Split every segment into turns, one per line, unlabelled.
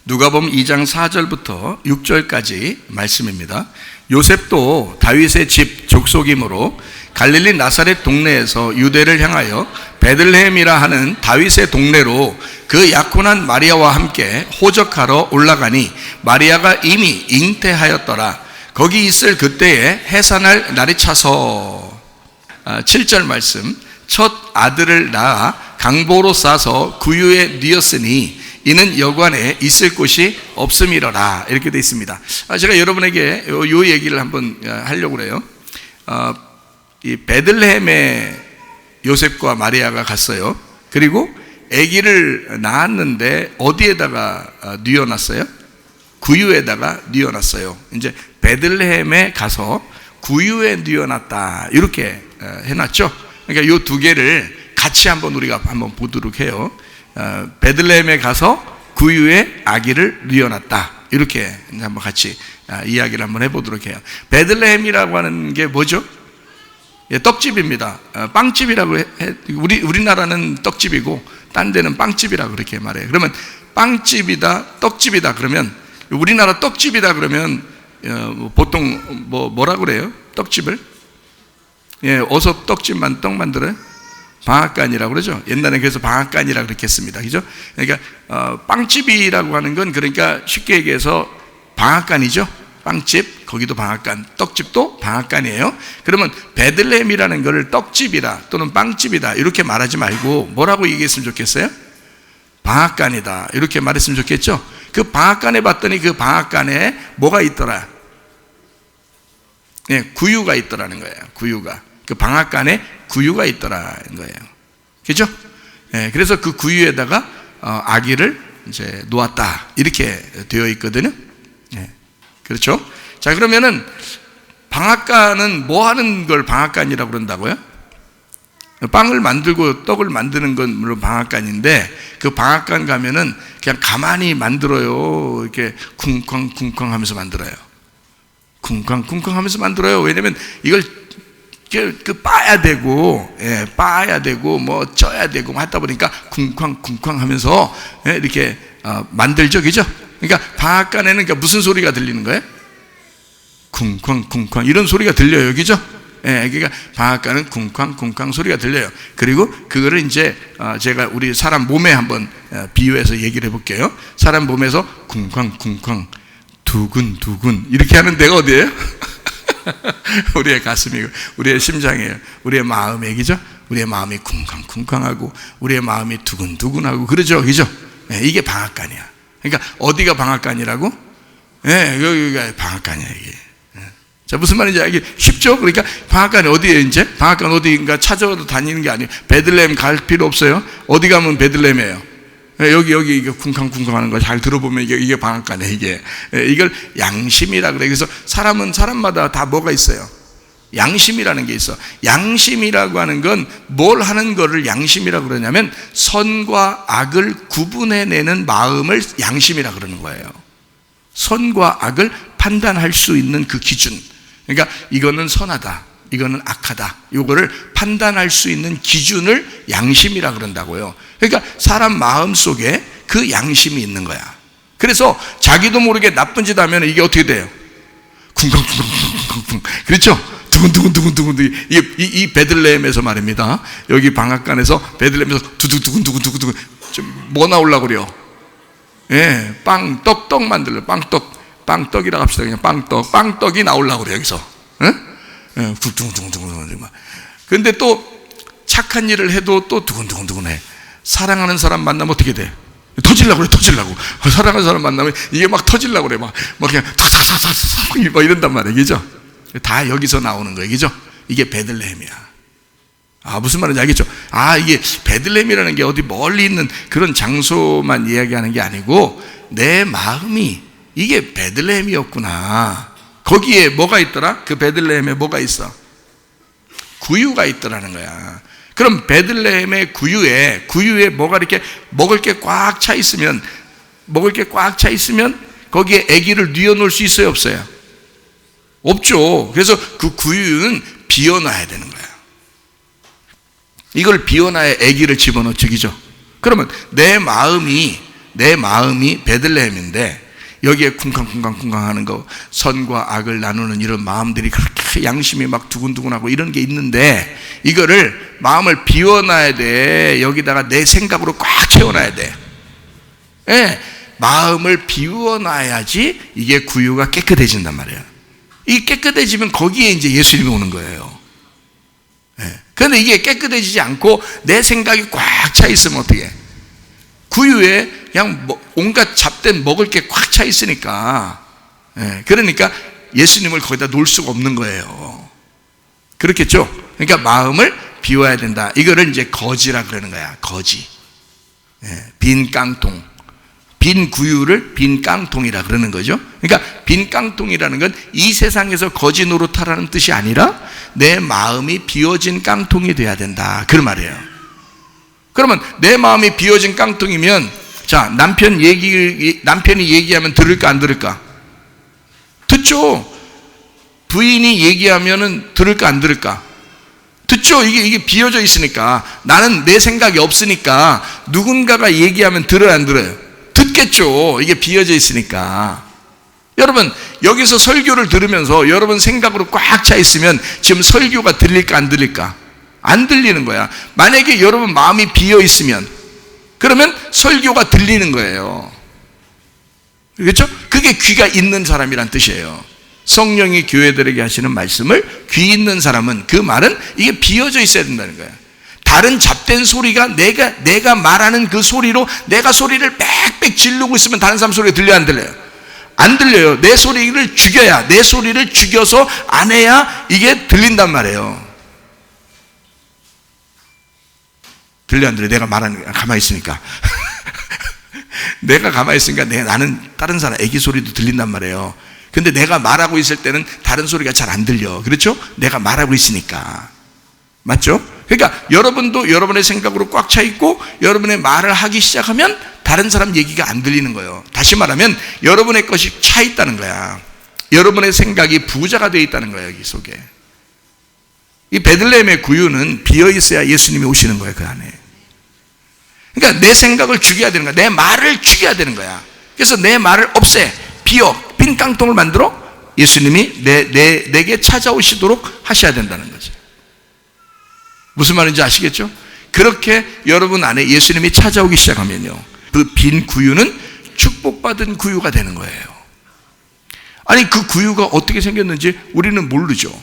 누가복음 2장 4절부터 6절까지 말씀입니다. 요셉도 다윗의 집 족속이므로 갈릴리 나사렛 동네에서 유대를 향하여 베들레헴이라 하는 다윗의 동네로 그 약혼한 마리아와 함께 호적하러 올라가니 마리아가 이미 잉태하였더라. 거기 있을 그때에 해산할 날이 차서 7절 말씀, 첫 아들을 낳아 강보로 싸서 구유에 뉘었으니 이는 여관에 있을 곳이 없음이러라. 이렇게 되어 있습니다. 제가 여러분에게 이 얘기를 한번 하려고 그래요. 이 베들레헴에 요셉과 마리아가 갔어요. 그리고 아기를 낳았는데 어디에다가 뉘어놨어요? 구유에다가 뉘어놨어요. 이제 베들레헴에 가서 구유에 뉘어놨다, 이렇게 해놨죠. 그러니까 이 두 개를 같이 한번 우리가 한번 보도록 해요. 베들레헴에 가서 구유에 아기를 뉘어놨다, 이렇게 한번 같이 이야기를 한번 해보도록 해요. 베들레헴이라고 하는 게 뭐죠? 떡집입니다. 빵집이라고 우리나라는 떡집이고 딴 데는 빵집이라고 그렇게 말해요. 그러면 빵집이다, 떡집이다 그러면, 우리나라 떡집이다 그러면 보통 뭐라고 그래요? 떡집을? 어서 떡집만 떡 만들어요? 방앗간이라고 그러죠. 옛날에 그래서 방앗간이라고 그렇게 했습니다. 그죠? 그러니까 빵집이라고 하는 건, 그러니까 쉽게 얘기해서 방앗간이죠. 빵집, 거기도 방앗간, 떡집도 방앗간이에요. 그러면 베들레헴이라는 것을 떡집이다 또는 빵집이다 이렇게 말하지 말고 뭐라고 얘기했으면 좋겠어요? 방앗간이다, 이렇게 말했으면 좋겠죠. 그 방앗간에 봤더니 그 방앗간에 뭐가 있더라? 구유가 있더라는 거예요. 구유가, 그 방앗간에 구유가 있더라는 거예요. 그죠? 그래서 그 구유에다가 아기를 이제 놓았다, 이렇게 되어 있거든요. 그렇죠? 자, 그러면은 방앗간은 뭐 하는 걸 방앗간이라고 그런다고요? 빵을 만들고 떡을 만드는 건 물론 방앗간인데, 그 방앗간 가면은 그냥 가만히 만들어요. 이렇게 쿵쾅쿵쾅 하면서 만들어요. 쿵쾅쿵쾅 하면서 만들어요. 왜냐면 이걸 빻아야 되고, 빻아야 되고, 뭐 쪄야 되고 하다 보니까 쿵쾅쿵쾅 하면서 이렇게 만들죠. 그죠? 그러니까 방앗간에는 그러니까 무슨 소리가 들리는 거예요? 쿵쾅쿵쾅 이런 소리가 들려요. 그죠? 그러니까 방앗간은 쿵쾅쿵쾅 소리가 들려요. 그리고 그거를 이제 제가 우리 사람 몸에 한번 비유해서 얘기를 해볼게요. 사람 몸에서 쿵쾅쿵쾅 두근두근 이렇게 하는 데가 어디예요? 우리의 가슴이고 우리의 심장이에요. 우리의 마음 얘기죠. 우리의 마음이 쿵쾅쿵쾅하고 우리의 마음이 두근두근하고 그러죠. 그죠? 이게 방앗간이야. 그러니까 어디가 방앗간이라고? 여기가 방앗간이야, 이게. 자, 무슨 말인지 알기 쉽죠? 그러니까 방앗간이 어디예요, 이제? 방앗간 어디인가 찾아서 다니는 게 아니에요. 베들레헴 갈 필요 없어요. 어디 가면 베들레헴이에요. 여기 이게 쿵쾅쿵쾅 하는 거 잘 들어보면 이게 방앗간이에요, 이게. 이걸 양심이라 그래요. 그래서 사람은 사람마다 다 뭐가 있어요? 양심이라는 게 있어. 양심이라고 하는 건 뭘 하는 거를 양심이라고 그러냐면 선과 악을 구분해내는 마음을 양심이라고 그러는 거예요. 선과 악을 판단할 수 있는 그 기준. 그러니까 이거는 선하다, 이거는 악하다, 이거를 판단할 수 있는 기준을 양심이라고 그런다고요. 그러니까 사람 마음 속에 그 양심이 있는 거야. 그래서 자기도 모르게 나쁜 짓 하면 이게 어떻게 돼요? 쿵쿵쿵쿵쿵쿵. 그렇죠? 두근두근두근두근. 이 베들레헴에서 말입니다. 여기 방앗간에서 베들레헴에서 두근두근두근두근 뭐 나오려고 그래요? 떡 만들려. 빵떡이라고 합시다. 그냥 빵떡이 나오려고 그래요, 여기서. 두근두근두근. 근데 또 착한 일을 해도 또 두근두근두근해. 사랑하는 사람 만나면 어떻게 돼? 터질라고 그래. 사랑하는 사람 만나면 이게 막 터질라고 그래. 막 그냥 탁탁탁탁 이런단 말이에요. 그죠? 다 여기서 나오는 거예요. 그죠? 이게 베들레헴이야. 무슨 말인지 알겠죠? 이게 베들레헴이라는 게 어디 멀리 있는 그런 장소만 이야기하는 게 아니고 내 마음이 이게 베들레헴이었구나. 거기에 뭐가 있더라? 그 베들레헴에 뭐가 있어? 구유가 있더라는 거야. 그럼 베들레헴의 구유에 뭐가 이렇게 먹을 게 꽉 차 있으면 거기에 아기를 뉘어놓을 수 있어요, 없어요? 없죠. 그래서 그 구유는 비워놔야 되는 거야. 이걸 비워놔야 아기를 집어넣죠. 그죠? 그러면 내 마음이 내 마음이 베들레헴인데 여기에 쿵쾅쿵쾅쿵쾅 하는 거, 선과 악을 나누는 이런 마음들이 그렇게 양심이 막 두근두근하고 이런 게 있는데, 이거를 마음을 비워놔야 돼. 여기다가 내 생각으로 꽉 채워놔야 돼. 예, 마음을 비워놔야지 이게 구유가 깨끗해진단 말이에요. 이 깨끗해지면 거기에 이제 예수님이 오는 거예요. 예. 그런데 이게 깨끗해지지 않고 내 생각이 꽉 차 있으면 어떻게 해? 구유에 그냥 온갖 잡된 먹을 게 꽉 차 있으니까, 예, 그러니까 예수님을 거기다 놓을 수가 없는 거예요. 그렇겠죠? 그러니까 마음을 비워야 된다. 이거를 이제 거지라 그러는 거야. 거지. 예, 빈 깡통. 빈 구유를 빈 깡통이라 그러는 거죠. 그러니까 빈 깡통이라는 건 이 세상에서 거지 노릇하라는 뜻이 아니라 내 마음이 비워진 깡통이 돼야 된다, 그런 말이에요. 그러면 내 마음이 비워진 깡통이면, 자, 남편이 얘기하면 들을까 안 들을까? 듣죠. 부인이 얘기하면은 들을까 안 들을까? 듣죠. 이게 비워져 있으니까. 나는 내 생각이 없으니까 누군가가 얘기하면 들어요 안 들어요? 듣겠죠. 이게 비워져 있으니까. 여러분, 여기서 설교를 들으면서 여러분 생각으로 꽉 차 있으면 지금 설교가 들릴까 안 들릴까? 안 들리는 거야. 만약에 여러분 마음이 비어 있으면, 그러면 설교가 들리는 거예요. 그렇죠? 그게 귀가 있는 사람이란 뜻이에요. 성령이 교회들에게 하시는 말씀을 귀 있는 사람은, 그 말은 이게 비어져 있어야 된다는 거예요. 다른 잡된 소리가 내가 말하는 그 소리로 내가 소리를 빽빽 지르고 있으면 다른 사람 소리가 들려요 안 들려요? 안 들려요. 내 소리를 죽여야, 내 소리를 죽여서 안 해야 이게 들린단 말이에요. 들려 안 들려? 내가 말하는 게 가만히 있으니까. 내가 가만히 있으니까 나는 다른 사람 애기 소리도 들린단 말이에요. 근데 내가 말하고 있을 때는 다른 소리가 잘 안 들려. 그렇죠? 내가 말하고 있으니까. 맞죠? 그러니까 여러분도 여러분의 생각으로 꽉 차 있고 여러분의 말을 하기 시작하면 다른 사람 얘기가 안 들리는 거예요. 다시 말하면 여러분의 것이 차 있다는 거야. 여러분의 생각이 부자가 되어 있다는 거예요, 여기 속에. 이 베들레헴의 구유는 비어 있어야 예수님이 오시는 거예요, 그 안에. 그러니까 내 생각을 죽여야 되는 거야. 내 말을 죽여야 되는 거야. 그래서 내 말을 없애, 비워, 빈 깡통을 만들어 예수님이 내게 찾아오시도록 하셔야 된다는 거죠. 무슨 말인지 아시겠죠? 그렇게 여러분 안에 예수님이 찾아오기 시작하면요, 그 빈 구유는 축복받은 구유가 되는 거예요. 아니, 그 구유가 어떻게 생겼는지 우리는 모르죠.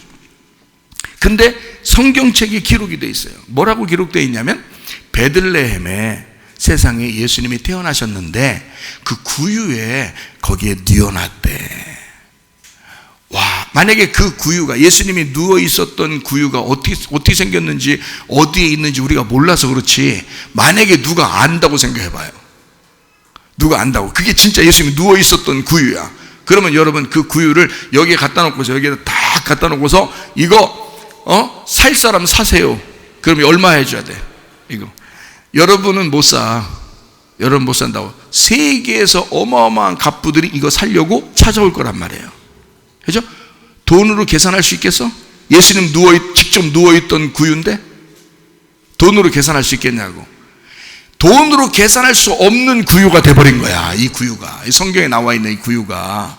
근데 성경책에 기록이 되어 있어요. 뭐라고 기록되어 있냐면, 베들레헴에 세상에 예수님이 태어나셨는데 그 구유에 거기에 뉘어놨대. 와, 만약에 그 구유가, 예수님이 누워 있었던 구유가 어떻게 생겼는지, 어디에 있는지 우리가 몰라서 그렇지, 만약에 누가 안다고 생각해봐요. 누가 안다고. 그게 진짜 예수님이 누워 있었던 구유야. 그러면 여러분 그 구유를 여기에 갖다 놓고서, 여기에다 딱 갖다 놓고서 이거 살 사람 사세요. 그러면 얼마 해줘야 돼? 이거 여러분은 못 사. 여러분 못 산다고. 세계에서 어마어마한 갑부들이 이거 살려고 찾아올 거란 말이에요. 그죠? 돈으로 계산할 수 있겠어? 예수님 직접 누워있던 구유인데 돈으로 계산할 수 있겠냐고. 돈으로 계산할 수 없는 구유가 돼버린 거야. 이 구유가, 이 성경에 나와 있는 이 구유가.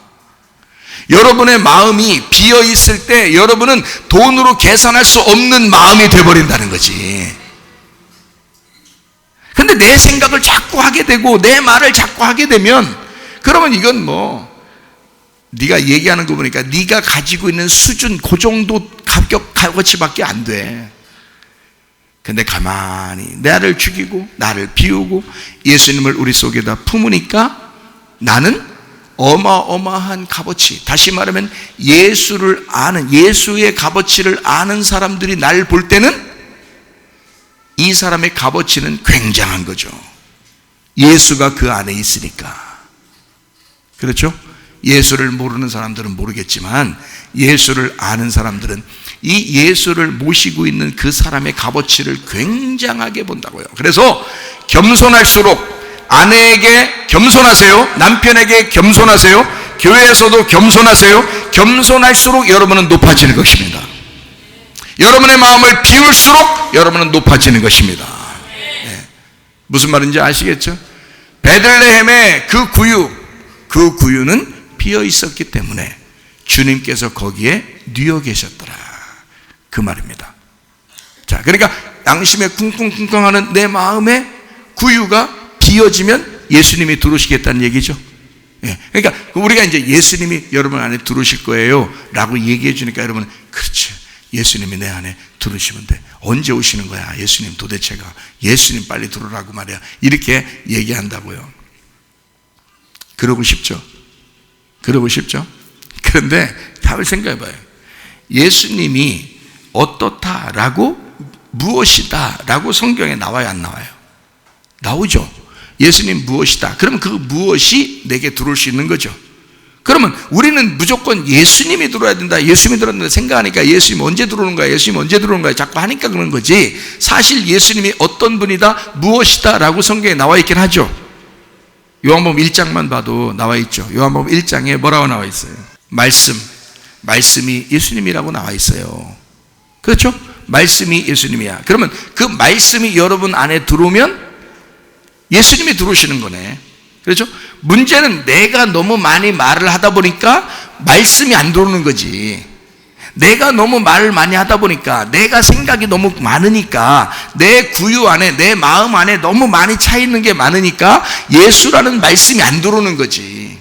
여러분의 마음이 비어 있을 때 여러분은 돈으로 계산할 수 없는 마음이 돼버린다는 거지. 근데 내 생각을 자꾸 하게 되고 내 말을 자꾸 하게 되면, 그러면 이건 네가 얘기하는 거 보니까 네가 가지고 있는 수준, 그 정도 값어치밖에 안 돼. 근데 가만히 나를 죽이고 나를 비우고 예수님을 우리 속에다 품으니까 나는 어마어마한 값어치, 다시 말하면 예수를 아는, 예수의 값어치를 아는 사람들이 날 볼 때는 이 사람의 값어치는 굉장한 거죠. 예수가 그 안에 있으니까. 그렇죠? 예수를 모르는 사람들은 모르겠지만 예수를 아는 사람들은 이 예수를 모시고 있는 그 사람의 값어치를 굉장하게 본다고요. 그래서 겸손할수록, 아내에게 겸손하세요. 남편에게 겸손하세요. 교회에서도 겸손하세요. 겸손할수록 여러분은 높아지는 것입니다. 여러분의 마음을 비울수록 여러분은 높아지는 것입니다. 네. 무슨 말인지 아시겠죠? 베들레헴의 그 구유는 비어 있었기 때문에 주님께서 거기에 누워 계셨더라, 그 말입니다. 자, 그러니까 양심에 쿵쿵쿵쿵하는 내 마음의 구유가 비어지면 예수님이 들어오시겠다는 얘기죠. 예. 그러니까 우리가 이제 예수님이 여러분 안에 들어오실 거예요 라고 얘기해 주니까 여러분은 그렇지, 예수님이 내 안에 들어오시면 돼. 언제 오시는 거야 예수님 도대체가? 예수님 빨리 들어오라고 말이야, 이렇게 얘기한다고요. 그러고 싶죠? 그런데 답을 생각해 봐요. 예수님이 어떻다라고, 무엇이다라고 성경에 나와요, 안 나와요? 나오죠. 예수님 무엇이다. 그럼 그 무엇이 내게 들어올 수 있는 거죠. 그러면 우리는 무조건 예수님이 들어와야 된다, 예수님이 들어야 된다 생각하니까 예수님 언제 들어오는 거야, 예수님 언제 들어오는 거야 자꾸 하니까 그런 거지, 사실 예수님이 어떤 분이다, 무엇이다 라고 성경에 나와 있긴 하죠. 요한복음 1장만 봐도 나와 있죠. 요한복음 1장에 뭐라고 나와 있어요? 말씀이 예수님이라고 나와 있어요. 그렇죠? 말씀이 예수님이야. 그러면 그 말씀이 여러분 안에 들어오면 예수님이 들어오시는 거네. 그렇죠? 문제는 내가 너무 많이 말을 하다 보니까 말씀이 안 들어오는 거지. 내가 너무 말을 많이 하다 보니까, 내가 생각이 너무 많으니까, 내 구유 안에, 내 마음 안에 너무 많이 차 있는 게 많으니까 예수라는 말씀이 안 들어오는 거지.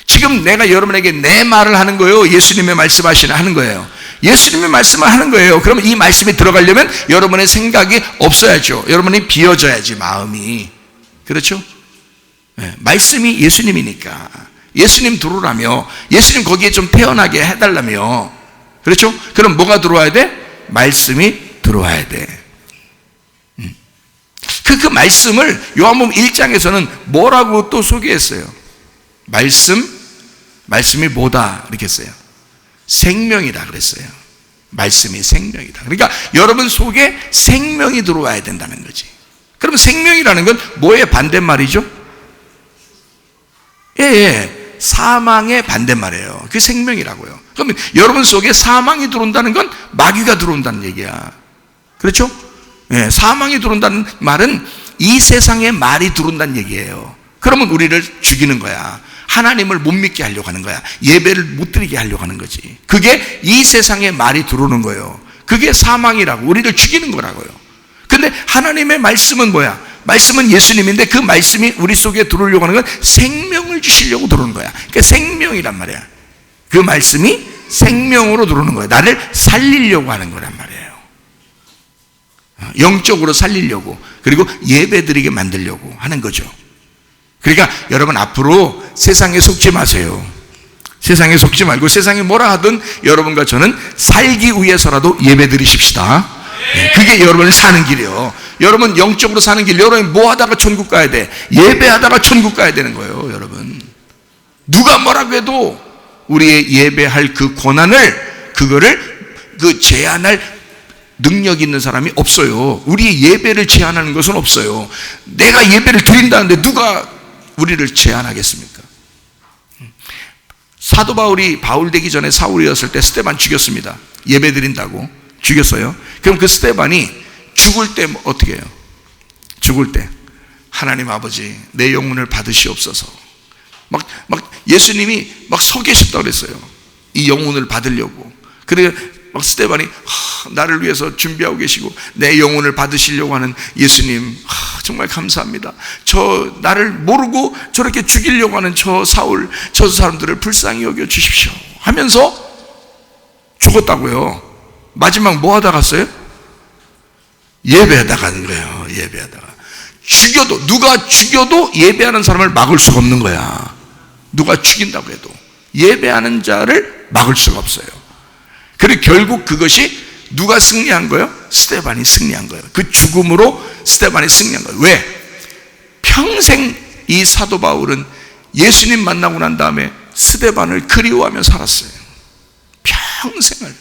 지금 내가 여러분에게 내 말을 하는 거예요, 예수님의 하는 거예요? 예수님의 말씀을 하는 거예요. 그러면 이 말씀이 들어가려면 여러분의 생각이 없어야죠. 여러분이 비워져야지, 마음이. 그렇죠? 네, 말씀이 예수님이니까 예수님 들어오라며, 예수님 거기에 좀 태어나게 해달라며. 그렇죠? 그럼 뭐가 들어와야 돼? 말씀이 들어와야 돼. 그 말씀을 요한복음 1장에서는 뭐라고 또 소개했어요? 말씀이 뭐다 이렇게 했어요? 생명이다 그랬어요. 말씀이 생명이다. 그러니까 여러분 속에 생명이 들어와야 된다는 거지. 그럼 생명이라는 건 뭐의 반대말이죠? 사망의 반대말이에요. 그게 생명이라고요. 그러면 여러분 속에 사망이 들어온다는 건 마귀가 들어온다는 얘기야. 그렇죠? 사망이 들어온다는 말은 이 세상의 말이 들어온다는 얘기예요. 그러면 우리를 죽이는 거야. 하나님을 못 믿게 하려고 하는 거야. 예배를 못 드리게 하려고 하는 거지. 그게 이 세상의 말이 들어오는 거예요. 그게 사망이라고, 우리를 죽이는 거라고요. 근데 하나님의 말씀은 뭐야? 말씀은 예수님인데 그 말씀이 우리 속에 들어오려고 하는 건 생명을 주시려고 들어오는 거야. 그러니까 생명이란 말이야. 그 말씀이 생명으로 들어오는 거야. 나를 살리려고 하는 거란 말이에요. 영적으로 살리려고, 그리고 예배드리게 만들려고 하는 거죠. 그러니까 여러분 앞으로 세상에 속지 마세요. 세상에 속지 말고 세상이 뭐라 하든 여러분과 저는 살기 위해서라도 예배드리십시다. 그게 여러분을 사는 길이에요. 여러분 영적으로 사는 길, 여러분 뭐 하다가 천국 가야 돼? 예배하다가 천국 가야 되는 거예요. 여러분 누가 뭐라고 해도 우리의 예배할 그 권한을, 그거를 제한할 능력 있는 사람이 없어요. 우리의 예배를 제한하는 것은 없어요. 내가 예배를 드린다는데 누가 우리를 제한하겠습니까? 사도 바울이 바울 되기 전에 사울이었을 때 스데반 죽였습니다. 예배 드린다고 죽였어요. 그럼 그 스데반이 죽을 때 어떻게 해요? 죽을 때 하나님 아버지 내 영혼을 받으시옵소서. 막 예수님이 막 서 계셨다고 그랬어요. 이 영혼을 받으려고. 그래 막 스데반이 나를 위해서 준비하고 계시고 내 영혼을 받으시려고 하는 예수님, 정말 감사합니다. 나를 모르고 저렇게 죽이려고 하는 저 사울, 저 사람들을 불쌍히 여겨 주십시오 하면서 죽었다고요. 마지막 뭐 하다 갔어요? 예배하다 가는 거예요. 예배하다가 누가 죽여도 예배하는 사람을 막을 수가 없는 거야. 누가 죽인다고 해도 예배하는 자를 막을 수가 없어요. 그리고 결국 그것이 누가 승리한 거예요? 스데반이 승리한 거예요. 그 죽음으로 스데반이 승리한 거예요. 왜? 평생 이 사도 바울은 예수님 만나고 난 다음에 스데반을 그리워하며 살았어요. 평생을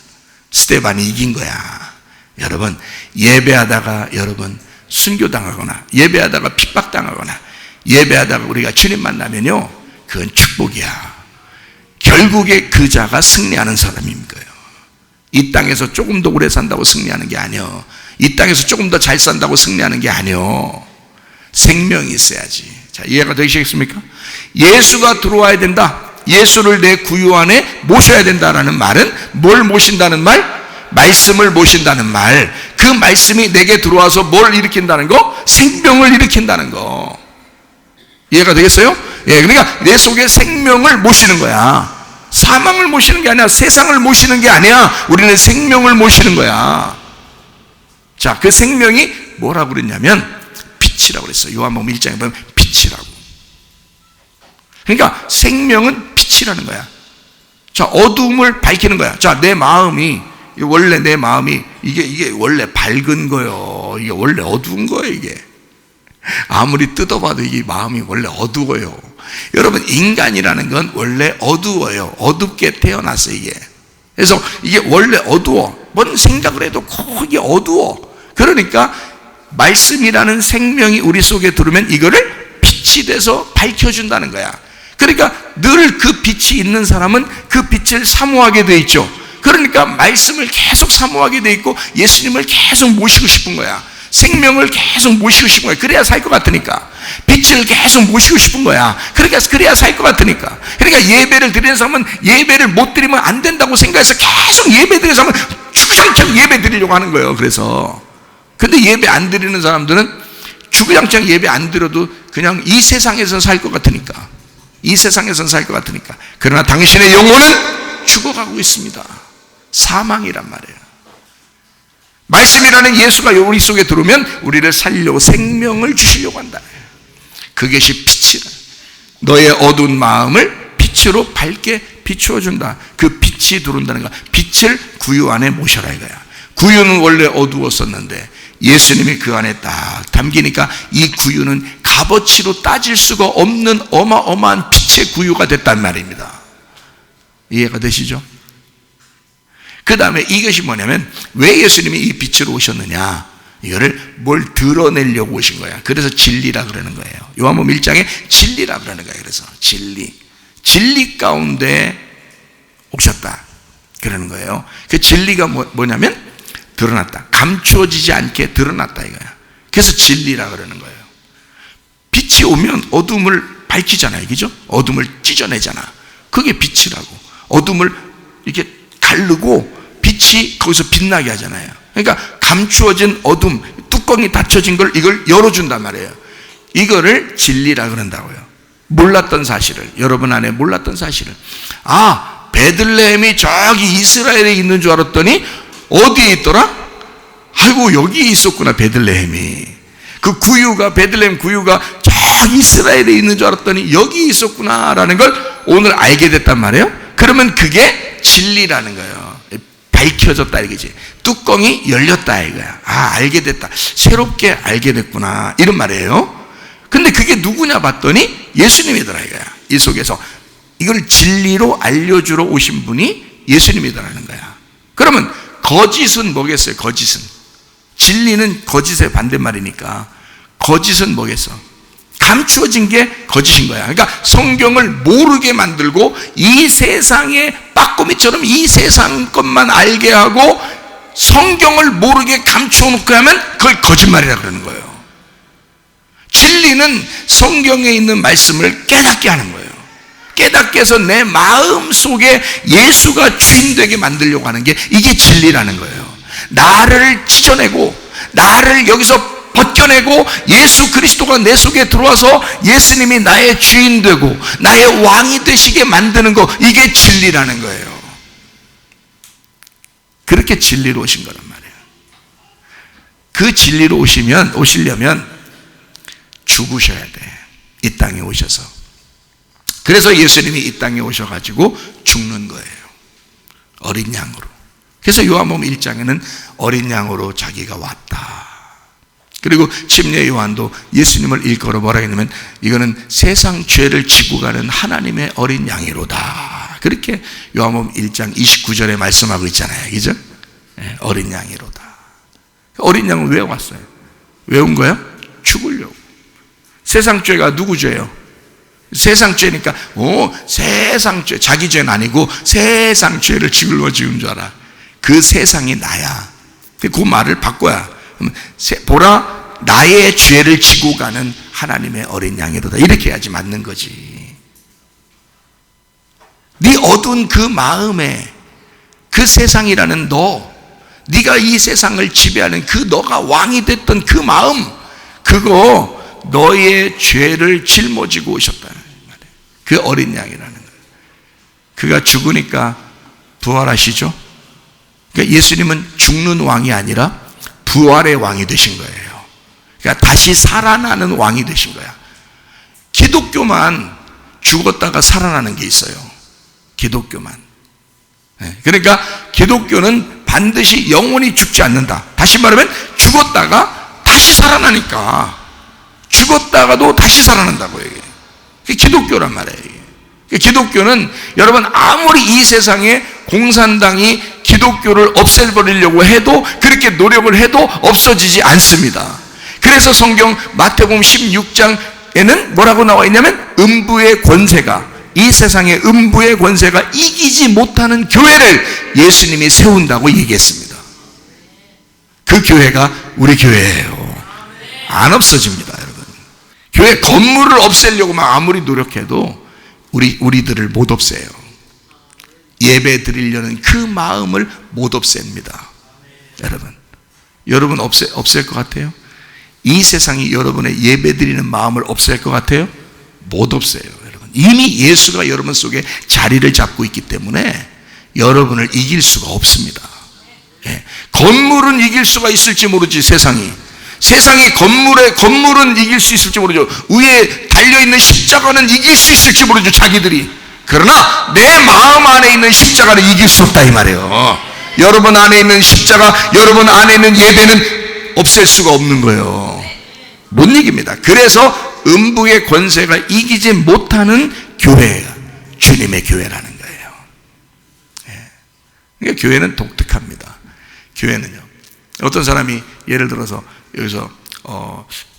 스데반이 이긴 거야. 여러분 예배하다가 여러분 순교당하거나 예배하다가 핍박당하거나 예배하다가 우리가 주님 만나면요, 그건 축복이야. 결국에 그 자가 승리하는 사람인 거예요. 이 땅에서 조금 더 오래 산다고 승리하는 게 아니요. 이 땅에서 조금 더 잘 산다고 승리하는 게 아니요. 생명이 있어야지. 자, 이해가 되시겠습니까? 예수가 들어와야 된다. 예수를 내 구유 안에 모셔야 된다라는 말은 뭘 모신다는 말? 말씀을 모신다는 말. 그 말씀이 내게 들어와서 뭘 일으킨다는 거? 생명을 일으킨다는 거. 이해가 되겠어요? 예, 그러니까 내 속에 생명을 모시는 거야. 사망을 모시는 게 아니야. 세상을 모시는 게 아니야. 우리는 생명을 모시는 거야. 자, 그 생명이 뭐라고 그랬냐면 빛이라고 그랬어요. 요한복음 1장에 보면 빛이라고. 그러니까 생명은 빛이라는 거야. 자, 어두움을 밝히는 거야. 자, 내 마음이, 원래 내 마음이 이게 원래 밝은 거예요. 이게 원래 어두운 거예요. 이게 아무리 뜯어봐도 이게 마음이 원래 어두워요. 여러분, 인간이라는 건 원래 어두워요. 어둡게 태어났어요. 이게. 그래서 이게 원래 어두워. 뭔 생각을 해도 거기 어두워. 그러니까 말씀이라는 생명이 우리 속에 들어오면 이거를 빛이 돼서 밝혀준다는 거야. 그러니까 늘 그 빛이 있는 사람은 그 빛을 사모하게 돼 있죠. 그러니까 말씀을 계속 사모하게 돼 있고 예수님을 계속 모시고 싶은 거야. 생명을 계속 모시고 싶은 거야. 그래야 살 것 같으니까. 빛을 계속 모시고 싶은 거야. 그러니까 그래야 살 것 같으니까. 그러니까 예배를 드리는 사람은 예배를 못 드리면 안 된다고 생각해서 계속 예배 드리는 사람은 주구장창 예배 드리려고 하는 거예요. 그래서 근데 예배 안 드리는 사람들은 주구장창 예배 안 드려도 그냥 이 세상에서 살 것 같으니까. 이 세상에서는 살 것 같으니까. 그러나 당신의 영혼은 죽어가고 있습니다. 사망이란 말이에요. 말씀이라는 예수가 우리 속에 들어오면 우리를 살려고 생명을 주시려고 한다. 그것이 빛이라. 너의 어두운 마음을 빛으로 밝게 비추어 준다. 그 빛이 들어온다는 거야. 빛을 구유 안에 모셔라 이거야. 구유는 원래 어두웠었는데 예수님이 그 안에 딱 담기니까 이 구유는 값어치로 따질 수가 없는 어마어마한 빛의 구유가 됐단 말입니다. 이해가 되시죠? 그 다음에 이것이 뭐냐면 왜 예수님이 이 빛으로 오셨느냐, 이거를 뭘 드러내려고 오신 거야. 그래서 진리라 그러는 거예요. 요한복음 1장에 진리라 그러는 거예요. 그래서 진리 가운데 오셨다 그러는 거예요. 그 진리가 뭐냐면 드러났다, 감추어지지 않게 드러났다 이거야. 그래서 진리라 그러는 거예요. 빛이 오면 어둠을 밝히잖아요. 그죠? 어둠을 찢어내잖아. 그게 빛이라고. 어둠을 이렇게 가르고 빛이 거기서 빛나게 하잖아요. 그러니까 감추어진 어둠, 뚜껑이 닫혀진 걸 이걸 열어준단 말이에요. 이거를 진리라 그런다고요. 몰랐던 사실을, 여러분 안에 몰랐던 사실을. 아, 베들레헴이 저기 이스라엘에 있는 줄 알았더니 어디에 있더라? 아이고, 여기 있었구나. 베들레헴이, 그 구유가, 베들레헴 구유가 저기 이스라엘에 있는 줄 알았더니 여기 있었구나 라는 걸 오늘 알게 됐단 말이에요. 그러면 그게 진리라는 거예요. 밝혀졌다 이거지. 뚜껑이 열렸다 이거야. 아, 알게 됐다, 새롭게 알게 됐구나, 이런 말이에요. 근데 그게 누구냐 봤더니 예수님이더라 이거야. 이 속에서 이걸 진리로 알려주러 오신 분이 예수님이더라는 거야. 그러면 거짓은 뭐겠어요? 거짓은, 진리는 거짓의 반대말이니까 거짓은 뭐겠어? 감추어진 게 거짓인 거야. 그러니까 성경을 모르게 만들고 이 세상의 빠꾸미처럼 이 세상 것만 알게 하고 성경을 모르게 감추어 놓고 하면 그걸 거짓말이라 그러는 거예요. 진리는 성경에 있는 말씀을 깨닫게 하는 거예요. 깨닫게 해서 내 마음 속에 예수가 주인 되게 만들려고 하는 게 이게 진리라는 거예요. 나를 찢어내고 나를 여기서 벗겨내고 예수 그리스도가 내 속에 들어와서 예수님이 나의 주인 되고 나의 왕이 되시게 만드는 거, 이게 진리라는 거예요. 그렇게 진리로 오신 거란 말이에요. 그 진리로 오시려면 죽으셔야 돼. 이 땅에 오셔서. 그래서 예수님이 이 땅에 오셔가지고 죽는 거예요. 어린 양으로. 그래서 요한복음 1장에는 어린 양으로 자기가 왔다. 그리고 침례 요한도 예수님을 일컬어 뭐라 했냐면 이거는 세상 죄를 지고 가는 하나님의 어린 양이로다. 그렇게 요한복음 1장 29절에 말씀하고 있잖아요. 그죠? 네, 어린 양이로다. 어린 양은 왜 왔어요? 왜 온 거예요? 죽으려고. 세상 죄가 누구 죄예요? 세상 죄니까 세상 죄, 자기 죄는 아니고 세상 죄를 지으려고 지은 줄 알아. 그 세상이 나야. 그 말을 바꿔야. 보라, 나의 죄를 지고 가는 하나님의 어린 양이로다. 이렇게 해야지 맞는 거지. 네 어두운 그 마음에 그 세상이라는 네가 이 세상을 지배하는 그 너가 왕이 됐던 그 마음, 그거 너의 죄를 짊어지고 오셨다는 말이에요. 그 어린 양이라는 거예요. 그가 죽으니까 부활하시죠. 그러니까 예수님은 죽는 왕이 아니라 부활의 왕이 되신 거예요. 그러니까 다시 살아나는 왕이 되신 거야. 기독교만 죽었다가 살아나는 게 있어요. 기독교만. 그러니까 기독교는 반드시 영원히 죽지 않는다. 다시 말하면 죽었다가 다시 살아나니까, 죽었다가도 다시 살아난다고 얘기해요. 그게 기독교란 말이에요. 기독교는 여러분 아무리 이 세상에 공산당이 기독교를 없애버리려고 해도, 그렇게 노력을 해도 없어지지 않습니다. 그래서 성경 마태복음 16장에는 뭐라고 나와 있냐면, 음부의 권세가, 이 세상의 음부의 권세가 이기지 못하는 교회를 예수님이 세운다고 얘기했습니다. 그 교회가 우리 교회예요. 안 없어집니다, 여러분. 교회 건물을 없애려고 막 아무리 노력해도 우리들을 못 없애요. 예배 드리려는 그 마음을 못 없앱니다. 여러분 없앨 것 같아요? 이 세상이 여러분의 예배 드리는 마음을 없앨 것 같아요? 못 없애요, 여러분. 이미 예수가 여러분 속에 자리를 잡고 있기 때문에 여러분을 이길 수가 없습니다. 건물은 이길 수가 있을지 모르지, 세상이 건물은 이길 수 있을지 모르죠. 위에 달려있는 십자가는 이길 수 있을지 모르죠, 자기들이. 그러나 내 마음 안에 있는 십자가는 이길 수 없다, 이 말이에요. 여러분 안에 있는 십자가, 여러분 안에 있는 예배는 없앨 수가 없는 거예요. 못 이깁니다. 그래서 음부의 권세가 이기지 못하는 교회가 주님의 교회라는 거예요. 그러니까 교회는 독특합니다. 교회는요, 어떤 사람이 예를 들어서 여기서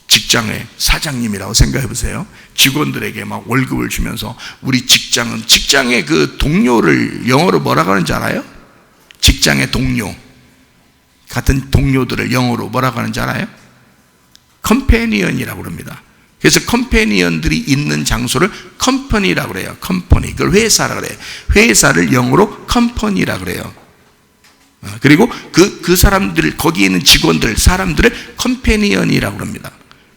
직장의 사장님이라고 생각해 보세요. 직원들에게 막 월급을 주면서, 우리 직장의 그 동료를 영어로 뭐라고 하는지 알아요? 직장의 동료, 같은 동료들을 영어로 뭐라고 하는지 알아요? 컴패니언이라고 합니다. 그래서 컴패니언들이 있는 장소를 컴퍼니라고 그래요. 컴퍼니. 그걸 회사라고 그래요. 회사를 영어로 컴퍼니라고 그래요. 그리고 그 사람들, 거기에 있는 직원들, 사람들을 컴패니언이라고 합니다.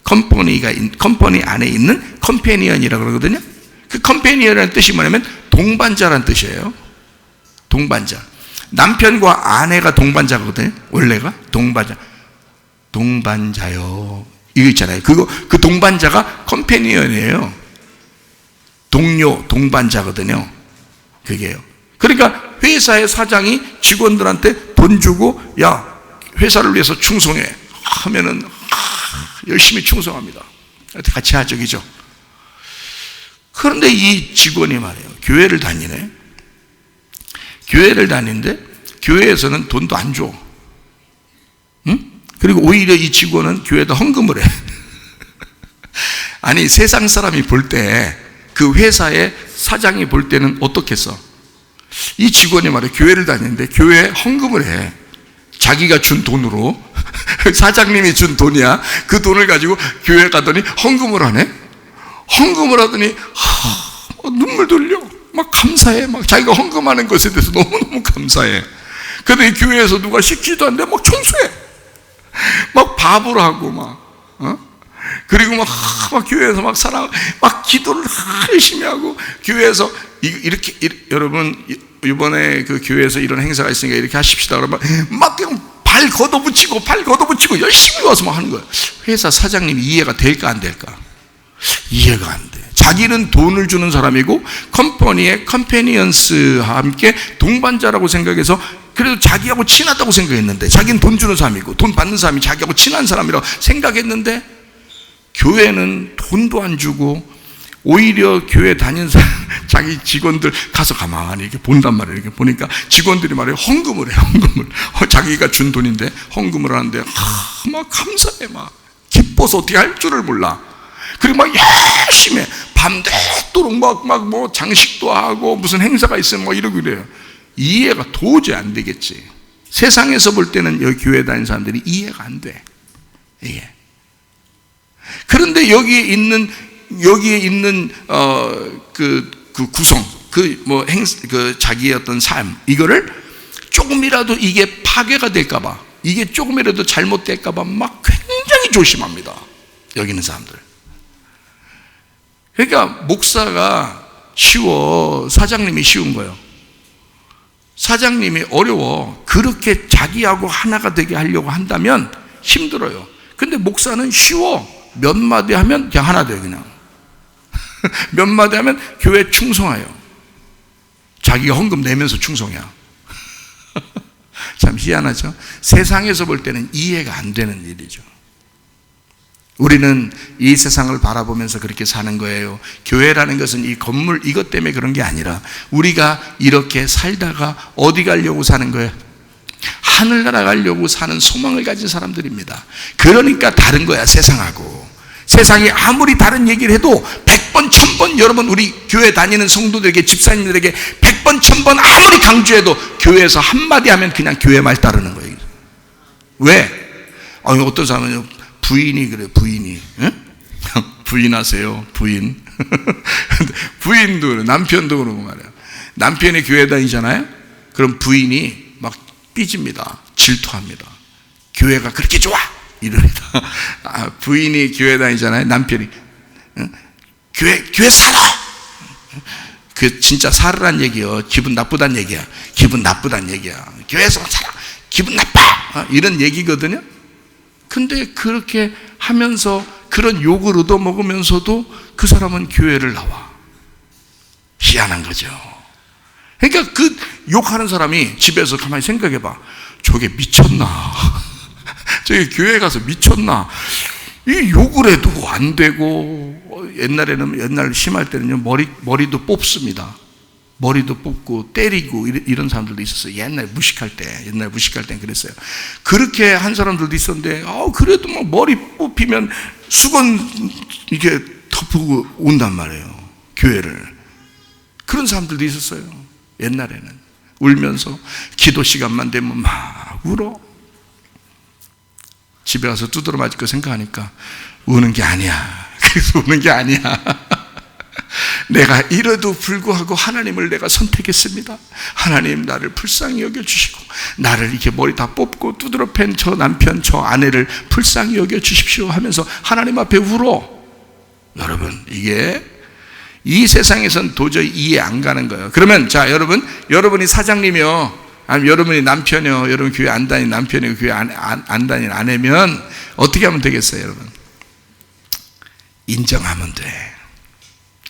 컴퍼니 안에 있는 컴패니언이라고 그러거든요. 그 컴패니언이라는 뜻이 뭐냐면 동반자라는 뜻이에요. 동반자. 남편과 아내가 동반자거든요. 원래가 동반자요. 이거 있잖아요. 그 동반자가 컴패니언이에요. 동반자거든요. 그게요. 그러니까 회사의 사장이 직원들한테 돈 주고, 야, 회사를 위해서 충성해 하면은 열심히 충성합니다. 같이 하죠, 그죠? 그런데 이 직원이 말이에요, 교회를 다니네. 교회를 다니는데 교회에서는 돈도 안 줘. 응? 그리고 오히려 이 직원은 교회에다 헌금을 해. 아니, 세상 사람이 볼 때, 그 회사의 사장이 볼 때는 어떻겠어? 이 직원이 말이에요, 교회를 다니는데 교회에 헌금을 해. 자기가 준 돈으로. 사장님이 준 돈이야. 그 돈을 가지고 교회 가더니 헌금을 하네. 헌금을 하더니 눈물 돌려. 막 감사해. 막 자기가 헌금하는 것에 대해서 너무너무 감사해. 그런데 교회에서 누가 시키지도 않는데 막 청소해. 막 밥을 하고 그리고 막 교회에서 막 기도를 열심히 하고, 교회에서 이렇게 여러분 이번에 그 교회에서 이런 행사가 있으니까 이렇게 하십시다 그러면 막 그냥 발 걷어붙이고 열심히 와서 막 하는 거예요. 회사 사장님이 이해가 될까 안 될까? 이해가 안 돼. 자기는 돈을 주는 사람이고 컴퍼니의 컴패니언스와 함께 동반자라고 생각해서, 그래도 자기하고 친하다고 생각했는데, 자기는 돈 주는 사람이고 돈 받는 사람이 자기하고 친한 사람이라고 생각했는데, 교회는 돈도 안 주고 오히려 교회 다니는 사람, 자기 직원들 가서 가만히 이렇게 본단 말이에요. 이렇게 보니까 직원들이 말이에요, 헌금을 해. 자기가 준 돈인데 헌금을 하는데 막 감사해. 막 기뻐서 어떻게 할 줄을 몰라. 그리고 막 열심히 밤새도록 뭐 장식도 하고 무슨 행사가 있으면 뭐 이러고 그래요. 이해가 도저히 안 되겠지. 세상에서 볼 때는 여기 교회 다니는 사람들이 이해가 안 돼. 이게 그런데 여기에 있는 그 구성, 자기의 어떤 삶, 이거를 조금이라도 이게 파괴가 될까봐, 이게 조금이라도 잘못될까봐 막 굉장히 조심합니다. 여기 있는 사람들. 그러니까 목사가 쉬워, 사장님이 쉬운 거예요. 사장님이 어려워. 그렇게 자기하고 하나가 되게 하려고 한다면 힘들어요. 근데 목사는 쉬워. 몇 마디 하면 그냥 하나 돼요, 그냥. 몇 마디 하면 교회 충성해요. 자기가 헌금 내면서 충성해요. 참 희한하죠? 세상에서 볼 때는 이해가 안 되는 일이죠. 우리는 이 세상을 바라보면서 그렇게 사는 거예요. 교회라는 것은 이 건물 이것 때문에 그런 게 아니라 우리가 이렇게 살다가 어디 가려고 사는 거예요? 하늘나라 가려고 사는 소망을 가진 사람들입니다. 그러니까 다른 거야, 세상하고. 세상이 아무리 다른 얘기를 해도 100번, 1000번 여러분 우리 교회 다니는 성도들에게, 집사님들에게 100번, 1000번 아무리 강조해도 교회에서 한마디 하면 그냥 교회 말 따르는 거예요. 왜? 어떤 사람은 부인이 그래, 부인이. 응? 부인하세요, 부인. 부인도 그래, 남편도 그러고 말이야. 남편이 교회 다니잖아요? 그럼 부인이 막 삐집니다. 질투합니다. 교회가 그렇게 좋아! 이럽니다. 부인이 교회 다니잖아요? 남편이. 응? 교회 살아! 그 진짜 살으란 얘기요. 기분 나쁘단 얘기야. 기분 나쁘단 얘기야. 교회에서 살아! 기분 나빠! 이런 얘기거든요? 근데 그렇게 하면서 그런 욕을 얻어먹으면서도 그 사람은 교회를 나와. 희한한 거죠. 그러니까 그 욕하는 사람이 집에서 가만히 생각해봐. 저게 미쳤나? 저게 교회 가서 미쳤나? 이 욕을 해도 안 되고, 옛날 심할 때는요, 머리도 뽑습니다. 머리도 뽑고 때리고 이런 사람들도 있었어요. 옛날 무식할 땐 그랬어요. 그렇게 한 사람들도 있었는데, 그래도 뭐 머리 뽑히면 수건 이렇게 덮고 온단 말이에요, 교회를. 그런 사람들도 있었어요, 옛날에는. 울면서 기도 시간만 되면 막 울어. 집에 가서 두드러 맞을 거 생각하니까 우는 게 아니야. 그래서 우는 게 아니야. 내가 이래도 불구하고 하나님을 내가 선택했습니다. 하나님 나를 불쌍히 여겨주시고 나를 이렇게 머리 다 뽑고 두드러 팬 저 남편 저 아내를 불쌍히 여겨주십시오 하면서 하나님 앞에 울어. 여러분, 이게 이 세상에선 도저히 이해 안 가는 거예요. 그러면 자, 여러분이 사장님이요, 아니면 여러분이 남편이요, 여러분 교회 안 다니는 남편이요, 교회 안 다니는 아내면 어떻게 하면 되겠어요? 여러분, 인정하면 돼.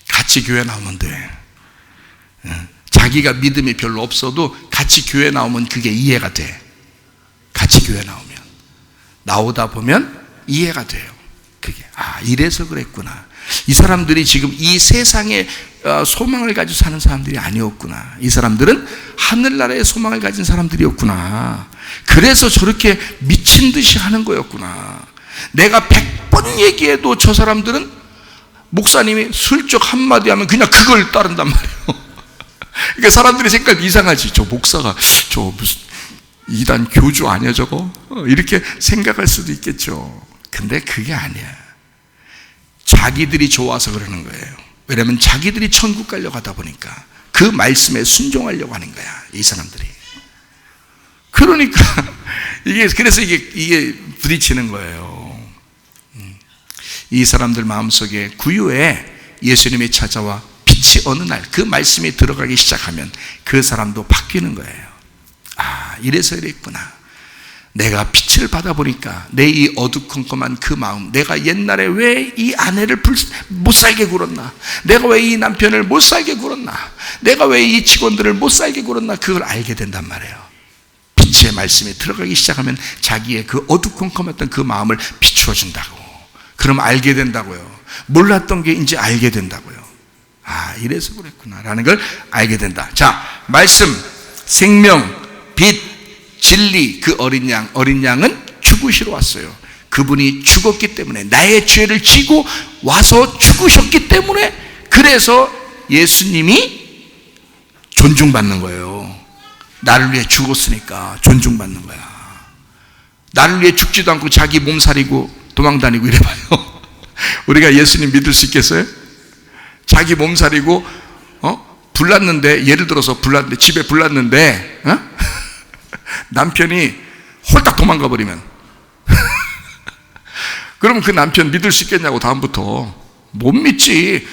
같이 교회 나오면 돼. 자기가 믿음이 별로 없어도 같이 교회 나오면 그게 이해가 돼. 같이 교회 나오다 보면 이해가 돼요. 그게 이래서 그랬구나. 이 사람들이 지금 이 세상에 소망을 가지고 사는 사람들이 아니었구나. 이 사람들은 하늘나라의 소망을 가진 사람들이었구나. 그래서 저렇게 미친 듯이 하는 거였구나. 내가 100번 얘기해도 저 사람들은 목사님이 슬쩍 한마디 하면 그냥 그걸 따른단 말이에요. 그러니까 사람들이 생각 이상하지. 저 목사가 저 무슨 이단 교주 아니야 저거? 이렇게 생각할 수도 있겠죠. 근데 그게 아니야. 자기들이 좋아서 그러는 거예요. 왜냐하면 자기들이 천국 가려고 하다 보니까 그 말씀에 순종하려고 하는 거야, 이 사람들이. 그러니까 그래서 이게 부딪히는 거예요. 이 사람들 마음속에 구유에 예수님이 찾아와 빛이 어느 날 그 말씀이 들어가기 시작하면 그 사람도 바뀌는 거예요. 이래서 이랬구나. 내가 빛을 받아보니까 내 이 어두컴컴한 그 마음, 내가 옛날에 왜 이 아내를 못 살게 굴었나, 내가 왜 이 남편을 못 살게 굴었나, 내가 왜 이 직원들을 못 살게 굴었나, 그걸 알게 된단 말이에요. 빛의 말씀이 들어가기 시작하면 자기의 그 어두컴컴했던 그 마음을 비추어 준다고. 그럼 알게 된다고요. 몰랐던 게 이제 알게 된다고요. 이래서 그랬구나 라는 걸 알게 된다. 자, 말씀, 생명, 빛, 진리, 그 어린 양은 죽으시러 왔어요. 그분이 죽었기 때문에, 나의 죄를 지고 와서 죽으셨기 때문에, 그래서 예수님이 존중받는 거예요. 나를 위해 죽었으니까 존중받는 거야. 나를 위해 죽지도 않고 자기 몸살이고 도망다니고 이래봐요. 우리가 예수님 믿을 수 있겠어요? 자기 몸살이고 불났는데, 예를 들어서 불났는데, 집에 불났는데 남편이 홀딱 도망가 버리면 그러면 그 남편 믿을 수 있겠냐고. 다음부터 못 믿지.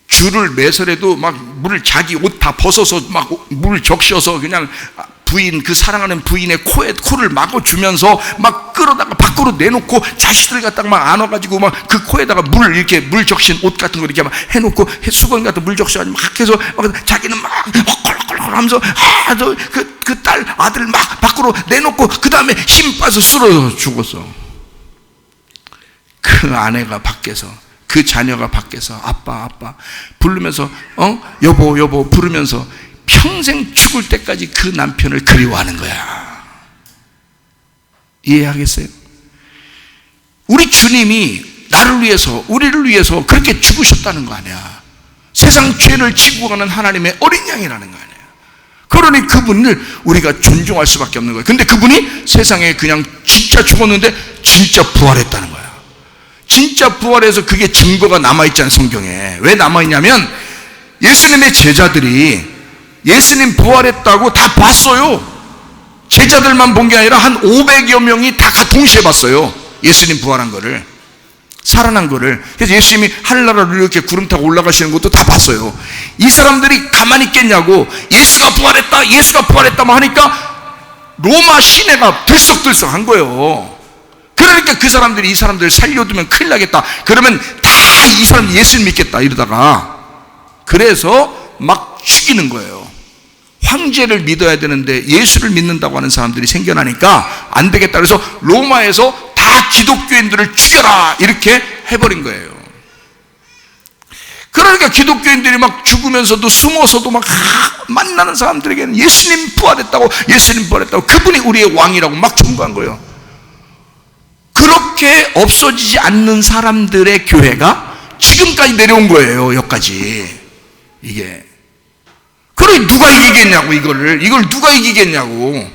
줄을 매설해도 막 물을, 자기 옷 다 벗어서 막 물 적셔서 그냥 부인, 그 사랑하는 부인의 코를 막아주면서 막 끌어다가 밖으로 내놓고, 자식들 갖다가 막 안아가지고 막 그 코에다가 이렇게 물 적신 옷 같은 거 이렇게 막 해놓고, 수건 같은 물 적셔가지고 막 해서 막 자기는 막 헐헐헐 하면서 그 딸, 아들 막 밖으로 내놓고, 그 다음에 힘 빠져 쓰러져 죽었어. 그 아내가 밖에서, 그 자녀가 밖에서 아빠 아빠 부르면서 여보 여보 부르면서 평생 죽을 때까지 그 남편을 그리워하는 거야. 이해하겠어요? 우리 주님이 나를 위해서, 우리를 위해서 그렇게 죽으셨다는 거 아니야. 세상 죄를 지고 가는 하나님의 어린 양이라는 거 아니야. 그러니 그분을 우리가 존중할 수밖에 없는 거예요. 근데 그분이 세상에 그냥 진짜 죽었는데 진짜 부활했다는 거야. 진짜 부활해서 그게 증거가 남아있잖아요, 성경에. 왜 남아있냐면 예수님의 제자들이 예수님 부활했다고 다 봤어요. 제자들만 본 게 아니라 한 500여 명이 다 동시에 봤어요. 예수님 부활한 거를, 살아난 거를. 그래서 예수님이 하늘나라로 이렇게 구름 타고 올라가시는 것도 다 봤어요. 이 사람들이 가만히 있겠냐고. 예수가 부활했다, 예수가 부활했다 하니까 로마 시내가 들썩들썩한 거예요. 그러니까 그 사람들이 이 사람들을 살려두면 큰일 나겠다. 그러면 다 이 사람 예수를 믿겠다 이러다가, 그래서 막 죽이는 거예요. 황제를 믿어야 되는데 예수를 믿는다고 하는 사람들이 생겨나니까 안 되겠다. 그래서 로마에서 다 기독교인들을 죽여라 이렇게 해버린 거예요. 그러니까 기독교인들이 막 죽으면서도 숨어서도 막 만나는 사람들에게는 예수님 부활했다고, 예수님 부활했다고, 그분이 우리의 왕이라고 막 전부한 거예요. 그렇게 없어지지 않는 사람들의 교회가 지금까지 내려온 거예요. 여기까지. 이게 그러니 누가 이기겠냐고. 이걸 누가 이기겠냐고.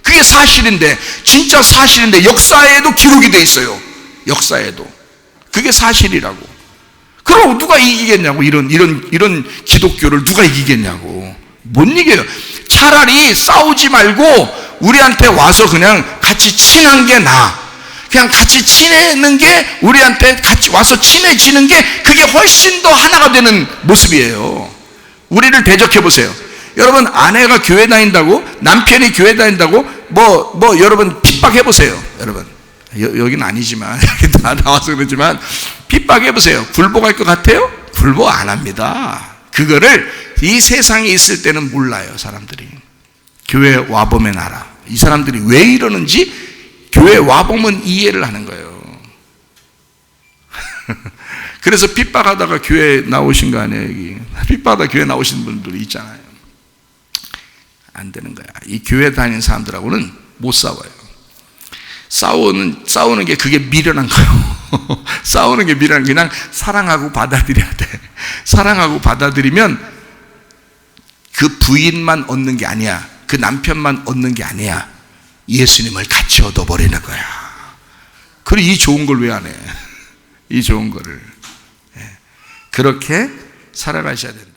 그게 사실인데, 진짜 사실인데, 역사에도 기록이 돼 있어요. 역사에도 그게 사실이라고. 그럼 누가 이기겠냐고. 이런 기독교를 누가 이기겠냐고. 못 이겨요. 차라리 싸우지 말고 우리한테 와서 그냥 같이 친한 게 나아. 그냥 같이 지내는 게, 우리한테 같이 와서 친해지는 게, 그게 훨씬 더 하나가 되는 모습이에요. 우리를 대적해 보세요. 여러분, 아내가 교회 다닌다고, 남편이 교회 다닌다고 여러분 핍박해 보세요. 여러분, 여기는 아니지만 다 나와서 그러지만 핍박해 보세요. 굴복할 것 같아요? 굴복 안 합니다. 그거를 이 세상에 있을 때는 몰라요. 사람들이 교회 와보면 알아. 이 사람들이 왜 이러는지 교회 와보면 이해를 하는 거예요. 그래서 핍박하다가 교회 나오신 거 아니에요. 여기 핍박하다 교회 나오신 분들이 있잖아요. 안 되는 거야. 이 교회 다니는 사람들하고는 못 싸워요. 싸우는 게 그게 미련한 거예요. 싸우는 게 미련한, 그냥 사랑하고 받아들여야 돼. 사랑하고 받아들이면 그 부인만 얻는 게 아니야. 그 남편만 얻는 게 아니야. 예수님을 같이 얻어버리는 거야. 그리고 이 좋은 걸 왜 안 해? 이 좋은 거를. 그렇게 살아가셔야 된다.